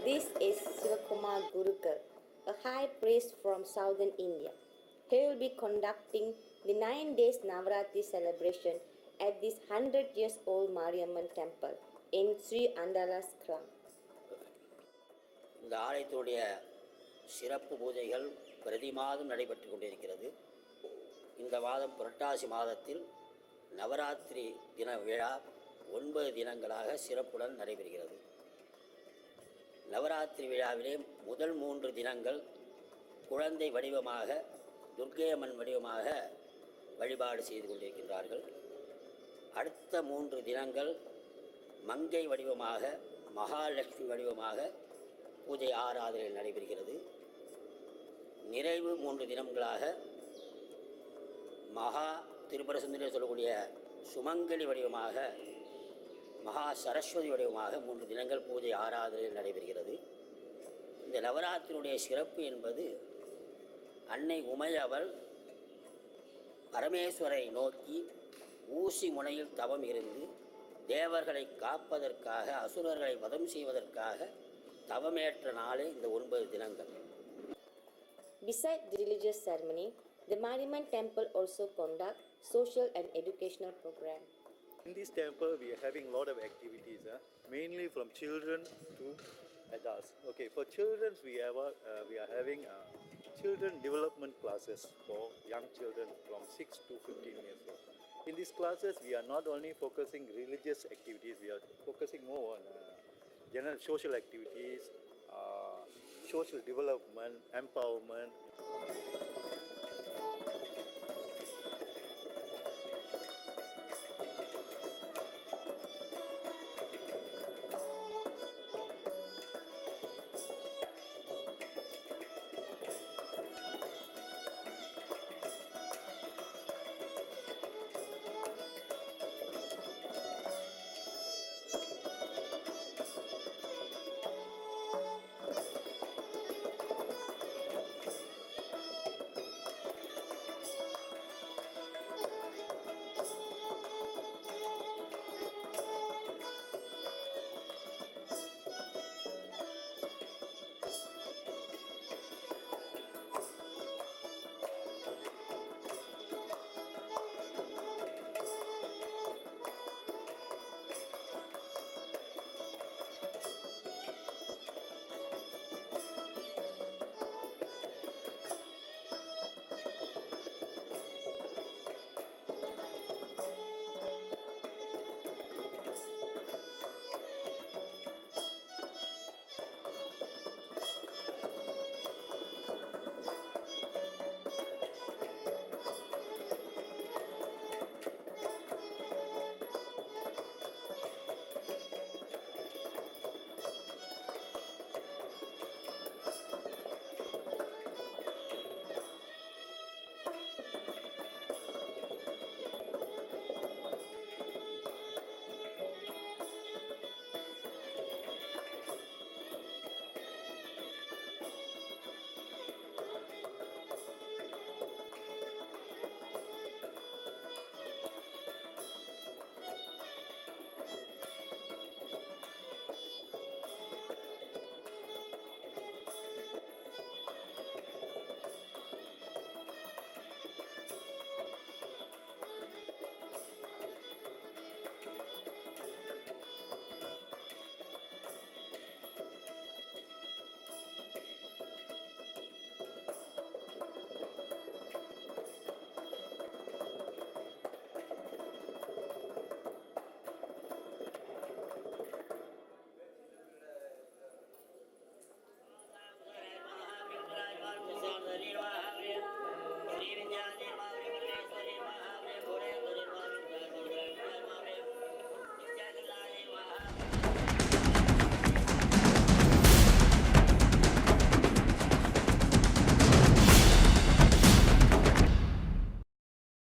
This is Sivakumar Gurukar, a high priest from southern India. He will be conducting the 9 days Navaratri celebration at this 100 years old Mariamman temple in Sri Andala's Kram. இந்த ஆலயத்துடைய சிறப்பு பூஜைகள் பிரதி மாதம் நடைபெற்று கொண்டிருக்கிறது. இந்த மாதம் புரட்டாசி மாதத்தில் நவராத்திரி தின விழா 9 தினங்களாக சிறப்புடன் நடைபெறுகிறது. நவராத்திரி விழாவிலே முதல் 3 தினங்கள் குழந்தை வடிவமாக துர்க்கையம்மன் வடிவமாக வழிபாடு செய்து கொண்டிருக்கின்றார்கள். அடுத்த 3 தினங்கள் மங்கை வடிவமாக மகாலட்சுமி வடிவமாக பூஜை ஆராதனை நடைபெறுகிறது. நிறைவு 3 தினங்களாக மகா திரிபுர சுந்தரி சொல்லக்கூடிய சுமங்கலி வடிவமாக மகா சரஸ்வதி வடிவமாக 3 தினங்கள் பூஜை ஆராதனை நடைபெறுகிறது. இந்த நவராத்திரியுடைய சிறப்பு என்பது அன்னை உமை அவள் பரமேஸ்வரை நோக்கி ஊசி முனையில் தவம் இருந்து தேவர்களை காப்பதற்காக அசுரர்களை வதம் செய்வதற்காக தவமேற்ற நாளே இந்த 9 தினங்கள். Besides the religious ceremony, the Mariamman temple also conducts social and educational program. In this temple, we are having a lot of activities, mainly from children to adults. Okay, for children, we are having children development classes for young children from 6 to 15 years old. In these classes, we are not only focusing religious activities, we are focusing more on general social activities, social development, empowerment.